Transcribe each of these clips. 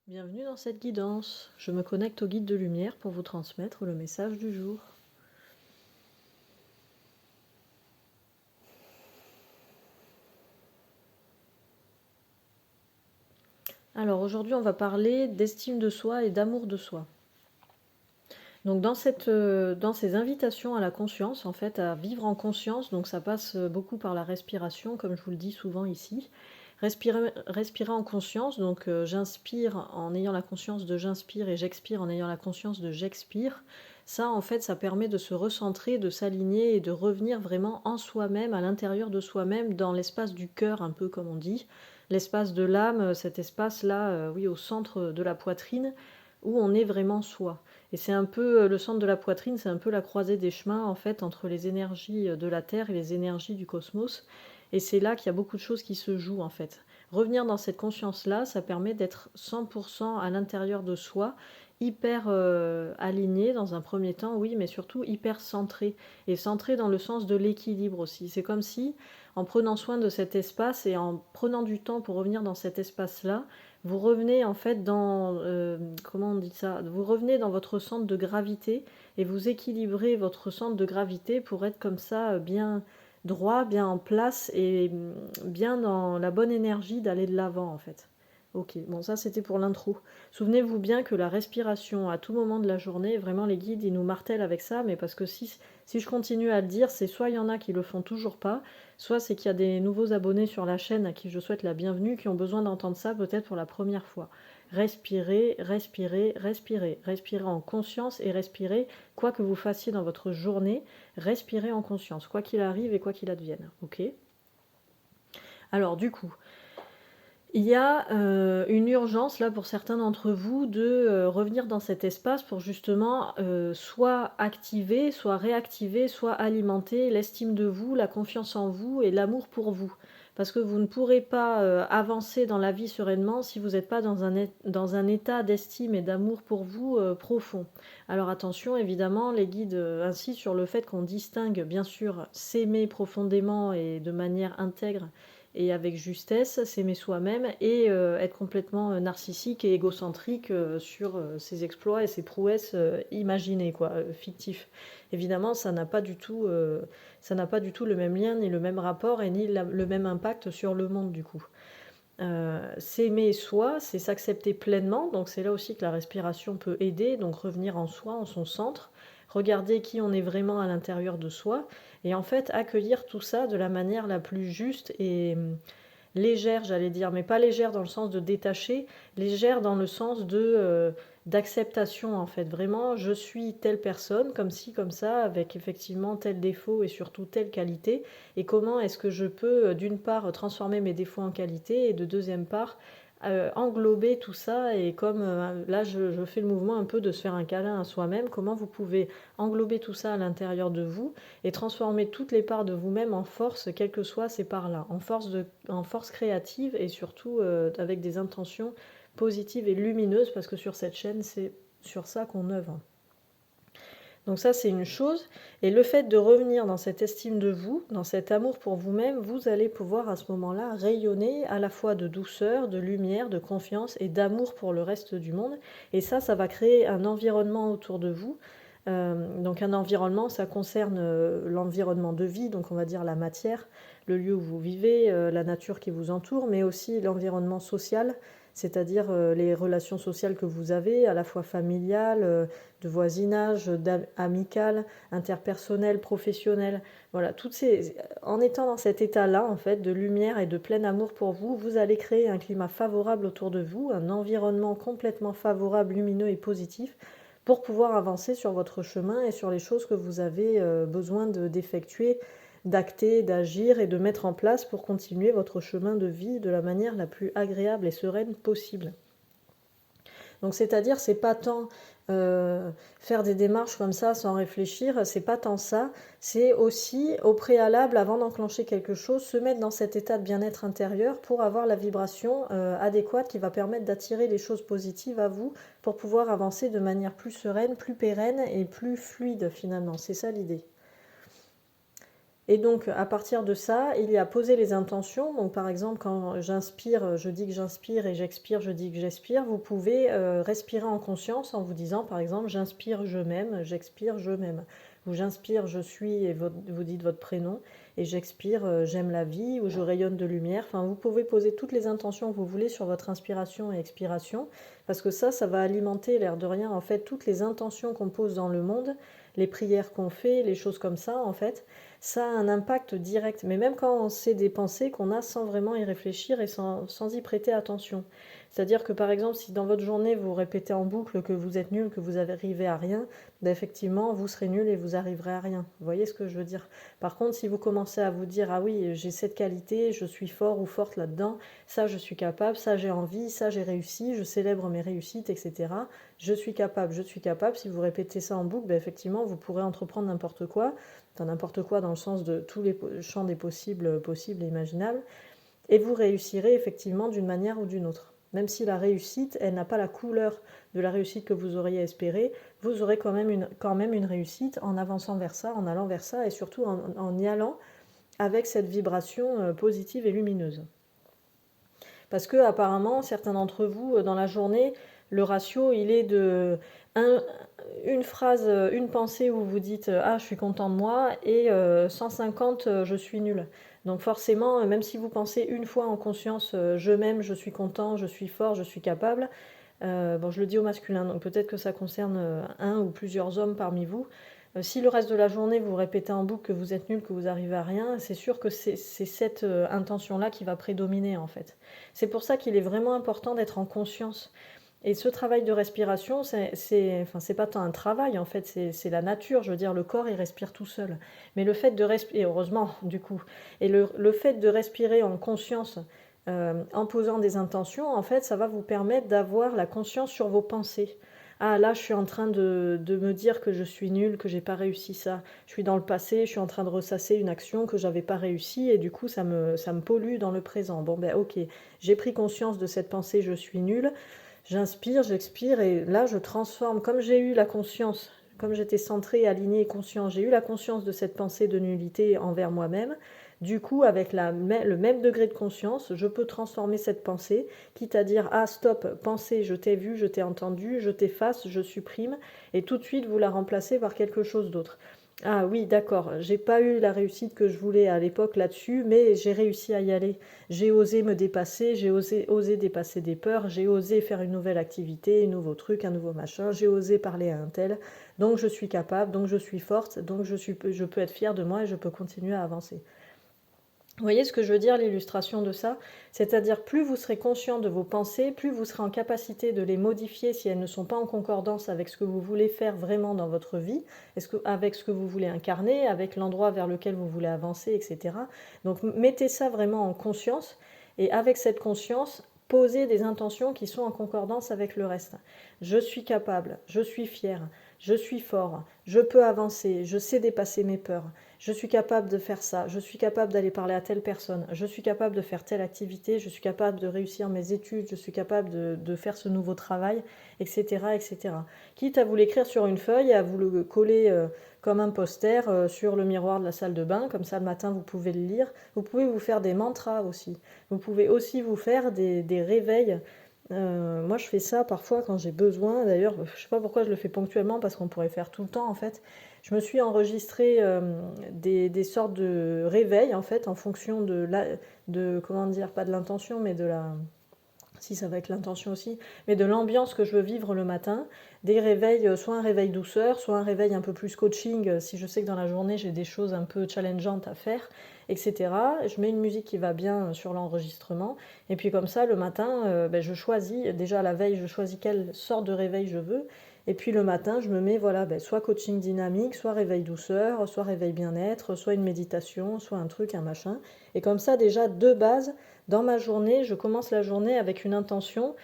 Bienvenue dans cette guidance. Je me connecte au guide de lumière pour vous transmettre le message du jour. Alors aujourd'hui, on va parler d'estime de soi et d'amour de soi. Donc dans ces invitations à la conscience, en fait, à vivre en conscience, donc ça passe beaucoup par la respiration, comme je vous le dis souvent ici. Respirer en conscience, donc j'inspire en ayant la conscience de j'inspire et j'expire en ayant la conscience de j'expire. Ça, en fait, ça permet de se recentrer, de s'aligner et de revenir vraiment en soi-même, à l'intérieur de soi-même, dans l'espace du cœur, un peu comme on dit, l'espace de l'âme, cet espace-là, oui, au centre de la poitrine, où on est vraiment soi. Et c'est un peu le centre de la poitrine, c'est un peu la croisée des chemins en fait entre les énergies de la Terre et les énergies du cosmos. Et c'est là qu'il y a beaucoup de choses qui se jouent en fait. Revenir dans cette conscience-là, ça permet d'être 100% à l'intérieur de soi, hyper aligné dans un premier temps, oui, mais surtout hyper centré. Et centré dans le sens de l'équilibre aussi. C'est comme si, en prenant soin de cet espace et en prenant du temps pour revenir dans cet espace-là, vous revenez en fait dans, comment on dit ça, vous revenez dans votre centre de gravité et vous équilibrez votre centre de gravité pour être comme ça bien droit, bien en place et bien dans la bonne énergie d'aller de l'avant en fait. Ok, bon ça c'était pour l'intro. Souvenez-vous bien que la respiration à tout moment de la journée, vraiment les guides ils nous martèlent avec ça, mais parce que si je continue à le dire, c'est soit il y en a qui le font toujours pas, soit c'est qu'il y a des nouveaux abonnés sur la chaîne à qui je souhaite la bienvenue qui ont besoin d'entendre ça peut-être pour la première fois. Respirez, respirez, respirez. Respirez en conscience et respirez quoi que vous fassiez dans votre journée. Respirez en conscience, quoi qu'il arrive et quoi qu'il advienne. Ok ? Alors du coup, il y a une urgence là pour certains d'entre vous de revenir dans cet espace pour justement soit activer, soit réactiver, soit alimenter l'estime de vous, la confiance en vous et l'amour pour vous. Parce que vous ne pourrez pas avancer dans la vie sereinement si vous n'êtes pas dans un état d'estime et d'amour pour vous profond. Alors attention, évidemment, les guides insistent sur le fait qu'on distingue bien sûr s'aimer profondément et de manière intègre et avec justesse, s'aimer soi-même et être complètement narcissique et égocentrique sur ses exploits et ses prouesses imaginées, quoi, fictifs. Évidemment, ça n'a pas du tout le même lien, ni le même rapport et ni le même impact sur le monde du coup. S'aimer soi, c'est s'accepter pleinement, donc c'est là aussi que la respiration peut aider, donc revenir en soi, en son centre, regarder qui on est vraiment à l'intérieur de soi, et en fait accueillir tout ça de la manière la plus juste et légère, j'allais dire, mais pas légère dans le sens de détacher, légère dans le sens de d'acceptation en fait. Vraiment, je suis telle personne, comme ci, comme ça, avec effectivement tel défaut et surtout telle qualité. Et comment est-ce que je peux, d'une part, transformer mes défauts en qualité et de deuxième part, englober tout ça et comme là je fais le mouvement un peu de se faire un câlin à soi-même, comment vous pouvez englober tout ça à l'intérieur de vous et transformer toutes les parts de vous-même en force, quelles que soient ces parts-là, en force créative et surtout avec des intentions positives et lumineuses, parce que sur cette chaîne, c'est sur ça qu'on œuvre. Donc ça, c'est une chose. Et le fait de revenir dans cette estime de vous, dans cet amour pour vous-même, vous allez pouvoir à ce moment-là rayonner à la fois de douceur, de lumière, de confiance et d'amour pour le reste du monde. Et ça va créer un environnement autour de vous. Donc un environnement, ça concerne l'environnement de vie, donc on va dire la matière, le lieu où vous vivez, la nature qui vous entoure, mais aussi l'environnement social, c'est-à-dire les relations sociales que vous avez, à la fois familiales, de voisinage, amical, interpersonnel, professionnel. Voilà, en étant dans cet état-là, en fait, de lumière et de plein amour pour vous, vous allez créer un climat favorable autour de vous, un environnement complètement favorable, lumineux et positif pour pouvoir avancer sur votre chemin et sur les choses que vous avez besoin d'effectuer, d'acter, d'agir et de mettre en place pour continuer votre chemin de vie de la manière la plus agréable et sereine possible. Donc c'est-à-dire, c'est pas tant faire des démarches comme ça sans réfléchir, c'est pas tant ça, c'est aussi au préalable, avant d'enclencher quelque chose, se mettre dans cet état de bien-être intérieur pour avoir la vibration adéquate qui va permettre d'attirer les choses positives à vous pour pouvoir avancer de manière plus sereine, plus pérenne et plus fluide finalement. C'est ça l'idée. Et donc, à partir de ça, il y a poser les intentions. Donc, par exemple, quand j'inspire, je dis que j'inspire et j'expire, je dis que j'expire. Vous pouvez respirer en conscience en vous disant, par exemple, j'inspire, je m'aime, j'expire, je m'aime. Ou j'inspire, je suis, et vous dites votre prénom. Et j'expire, j'aime la vie, ou je rayonne de lumière. Enfin, vous pouvez poser toutes les intentions que vous voulez sur votre inspiration et expiration. Parce que ça va alimenter, l'air de rien, en fait, toutes les intentions qu'on pose dans le monde, les prières qu'on fait, les choses comme ça, en fait ça a un impact direct. Mais même quand c'est des pensées qu'on a sans vraiment y réfléchir et sans y prêter attention. C'est-à-dire que par exemple, si dans votre journée vous répétez en boucle que vous êtes nul, que vous arrivez à rien, ben effectivement, vous serez nul et vous arriverez à rien. Vous voyez ce que je veux dire? Par contre, si vous commencez à vous dire, ah oui, j'ai cette qualité, je suis fort ou forte là-dedans, ça je suis capable, ça j'ai envie, ça j'ai réussi, je célèbre mes réussites, etc. Je suis capable, je suis capable. Si vous répétez ça en boucle, ben effectivement, vous pourrez entreprendre n'importe quoi dans le sens de tous les champs des possibles et imaginables, et vous réussirez effectivement d'une manière ou d'une autre. Même si la réussite, elle n'a pas la couleur de la réussite que vous auriez espérée, vous aurez quand même une réussite en avançant vers ça, en allant vers ça, et surtout en y allant avec cette vibration positive et lumineuse. Parce que apparemment, certains d'entre vous, dans la journée, le ratio, il est de une phrase, une pensée où vous dites ah je suis content de moi et 150 je suis nul. Donc forcément, même si vous pensez une fois en conscience je m'aime, je suis content, je suis fort, je suis capable, bon je le dis au masculin, donc peut-être que ça concerne un ou plusieurs hommes parmi vous. Si le reste de la journée vous répétez en boucle que vous êtes nul, que vous arrivez à rien, c'est sûr que c'est cette intention-là qui va prédominer en fait. C'est pour ça qu'il est vraiment important d'être en conscience. Et ce travail de respiration, c'est pas tant un travail, en fait, c'est la nature. Je veux dire, le corps, il respire tout seul. Mais le fait de respirer, heureusement, du coup, et le fait de respirer en conscience, en posant des intentions, en fait, ça va vous permettre d'avoir la conscience sur vos pensées. Ah, là, je suis en train de me dire que je suis nulle, que j'ai pas réussi ça. Je suis dans le passé, je suis en train de ressasser une action que j'avais pas réussi, et du coup, ça me pollue dans le présent. Bon, ben, ok, j'ai pris conscience de cette pensée, je suis nulle. J'inspire, j'expire et là je transforme, comme j'ai eu la conscience, comme j'étais centrée, alignée et consciente, j'ai eu la conscience de cette pensée de nullité envers moi-même. Du coup, avec le même degré de conscience, je peux transformer cette pensée, quitte à dire ah stop, pensée, je t'ai vu, je t'ai entendu, je t'efface, je supprime, et tout de suite vous la remplacez par quelque chose d'autre. Ah oui, d'accord, j'ai pas eu la réussite que je voulais à l'époque là-dessus, mais j'ai réussi à y aller. J'ai osé me dépasser, j'ai osé dépasser des peurs, j'ai osé faire une nouvelle activité, un nouveau truc, un nouveau machin, j'ai osé parler à un tel, donc je suis capable, donc je suis forte, donc je peux être fière de moi et je peux continuer à avancer. Vous voyez ce que je veux dire, l'illustration de ça? C'est-à-dire, plus vous serez conscient de vos pensées, plus vous serez en capacité de les modifier si elles ne sont pas en concordance avec ce que vous voulez faire vraiment dans votre vie, avec ce que vous voulez incarner, avec l'endroit vers lequel vous voulez avancer, etc. Donc mettez ça vraiment en conscience, et avec cette conscience, posez des intentions qui sont en concordance avec le reste. Je suis capable, je suis fière, je suis fort, je peux avancer, je sais dépasser mes peurs. Je suis capable de faire ça, je suis capable d'aller parler à telle personne, je suis capable de faire telle activité, je suis capable de réussir mes études, je suis capable de faire ce nouveau travail, etc., etc. Quitte à vous l'écrire sur une feuille et à vous le coller comme un poster sur le miroir de la salle de bain, comme ça le matin vous pouvez le lire. Vous pouvez vous faire des mantras aussi. Vous pouvez aussi vous faire des réveils. Moi je fais ça parfois quand j'ai besoin, d'ailleurs je ne sais pas pourquoi je le fais ponctuellement parce qu'on pourrait faire tout le temps en fait. Je me suis enregistré des sortes de réveils en fait en fonction de comment dire, pas de l'intention mais de la, si ça va être l'intention aussi, mais de l'ambiance que je veux vivre le matin, des réveils, soit un réveil douceur, soit un réveil un peu plus coaching, si je sais que dans la journée j'ai des choses un peu challengeantes à faire, etc. Je mets une musique qui va bien sur l'enregistrement, et puis comme ça le matin, je choisis, déjà la veille je choisis quelle sorte de réveil je veux, et puis le matin je me mets voilà, soit coaching dynamique, soit réveil douceur, soit réveil bien-être, soit une méditation, soit un truc, un machin, et comme ça déjà de base, dans ma journée, je commence la journée avec une intention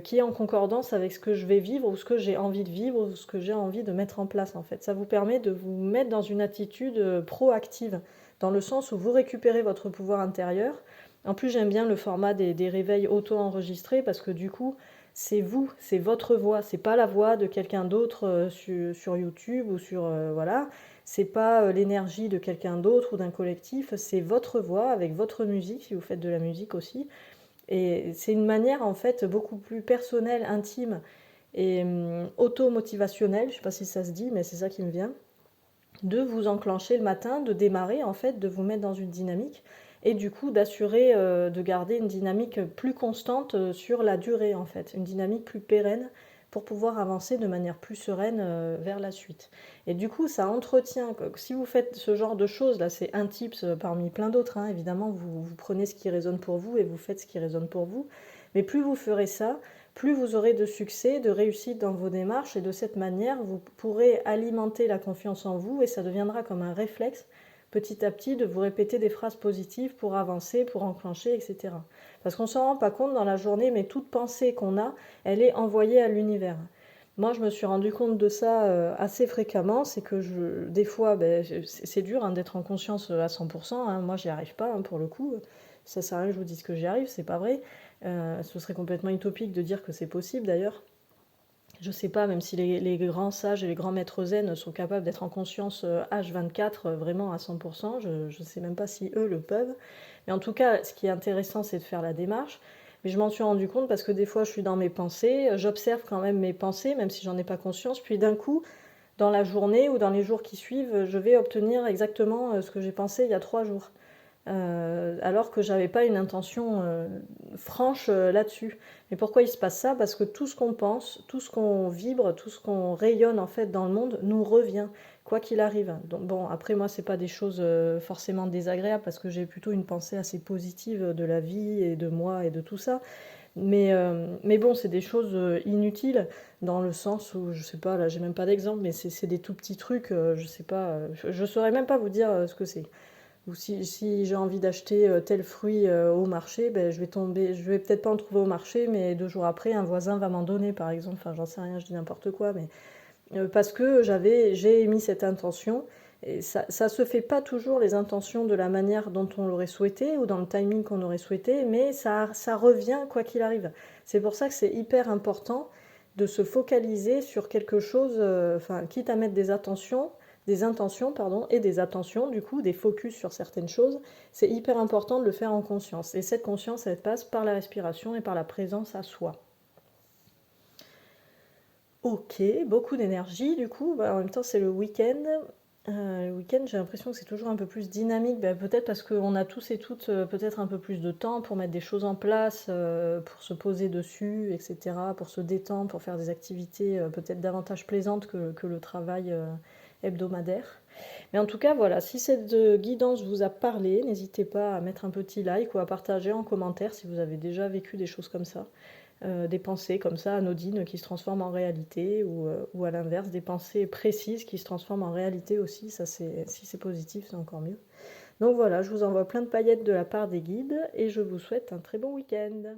qui est en concordance avec ce que je vais vivre ou ce que j'ai envie de vivre ou ce que j'ai envie de mettre en place en fait. Ça vous permet de vous mettre dans une attitude proactive, dans le sens où vous récupérez votre pouvoir intérieur. En plus, j'aime bien le format des réveils auto-enregistrés parce que du coup, c'est vous, c'est votre voix, c'est pas la voix de quelqu'un d'autre sur YouTube ou sur voilà. C'est pas l'énergie de quelqu'un d'autre ou d'un collectif, c'est votre voix avec votre musique, si vous faites de la musique aussi. Et c'est une manière en fait beaucoup plus personnelle, intime et auto-motivationnelle, je sais pas si ça se dit, mais c'est ça qui me vient, de vous enclencher le matin, de démarrer en fait, de vous mettre dans une dynamique et du coup d'assurer de garder une dynamique plus constante sur la durée en fait, une dynamique plus pérenne pour pouvoir avancer de manière plus sereine vers la suite. Et du coup, ça entretient, si vous faites ce genre de choses, là c'est un tips parmi plein d'autres, hein, évidemment, vous prenez ce qui résonne pour vous et vous faites ce qui résonne pour vous, mais plus vous ferez ça, plus vous aurez de succès, de réussite dans vos démarches et de cette manière, vous pourrez alimenter la confiance en vous et ça deviendra comme un réflexe petit à petit de vous répéter des phrases positives pour avancer, pour enclencher, etc. Parce qu'on ne s'en rend pas compte dans la journée, mais toute pensée qu'on a, elle est envoyée à l'univers. Moi, je me suis rendu compte de ça assez fréquemment, c'est que des fois, ben, c'est dur hein, d'être en conscience à 100%, hein. Moi, j'y arrive pas hein, pour le coup. Ça sert à rien que je vous dise que j'y arrive, c'est pas vrai. Ce serait complètement utopique de dire que c'est possible d'ailleurs. Je sais pas, même si les grands sages et les grands maîtres zen sont capables d'être en conscience H24 vraiment à 100%, je ne sais même pas si eux le peuvent. Mais en tout cas, ce qui est intéressant, c'est de faire la démarche. Mais je m'en suis rendu compte parce que des fois, je suis dans mes pensées, j'observe quand même mes pensées, même si j'en ai pas conscience. Puis d'un coup, dans la journée ou dans les jours qui suivent, je vais obtenir exactement ce que j'ai pensé il y a 3 jours. Alors que j'avais pas une intention franche là-dessus. Mais pourquoi il se passe ça? Parce que tout ce qu'on pense, tout ce qu'on vibre, tout ce qu'on rayonne en fait dans le monde nous revient, quoi qu'il arrive. Donc bon, après moi c'est pas des choses forcément désagréables parce que j'ai plutôt une pensée assez positive de la vie et de moi et de tout ça. Mais bon, c'est des choses inutiles dans le sens où, je sais pas, là j'ai même pas d'exemple, mais c'est des tout petits trucs, je sais pas, je saurais même pas vous dire ce que c'est. Ou si j'ai envie d'acheter tel fruit au marché, ben, je vais peut-être pas en trouver au marché, mais 2 jours après, un voisin va m'en donner, par exemple. Enfin, j'en sais rien, je dis n'importe quoi, mais parce que j'ai émis cette intention. Et ça se fait pas toujours les intentions de la manière dont on l'aurait souhaité ou dans le timing qu'on aurait souhaité, mais ça revient quoi qu'il arrive. C'est pour ça que c'est hyper important de se focaliser sur quelque chose, enfin, quitte à mettre des intentions, pardon, et des attentions, du coup, des focus sur certaines choses, c'est hyper important de le faire en conscience. Et cette conscience, elle passe par la respiration et par la présence à soi. Ok, beaucoup d'énergie du coup. Bah, en même temps, c'est le week-end. Le week-end, j'ai l'impression que c'est toujours un peu plus dynamique. Bah, peut-être parce qu'on a tous et toutes peut-être un peu plus de temps pour mettre des choses en place, pour se poser dessus, etc., pour se détendre, pour faire des activités peut-être davantage plaisantes que le travail hebdomadaire. Mais en tout cas, voilà, si cette guidance vous a parlé, n'hésitez pas à mettre un petit like ou à partager en commentaire si vous avez déjà vécu des choses comme ça. Des pensées comme ça anodines qui se transforment en réalité ou à l'inverse des pensées précises qui se transforment en réalité aussi, ça c'est si c'est positif c'est encore mieux. Donc voilà, je vous envoie plein de paillettes de la part des guides et je vous souhaite un très bon week-end.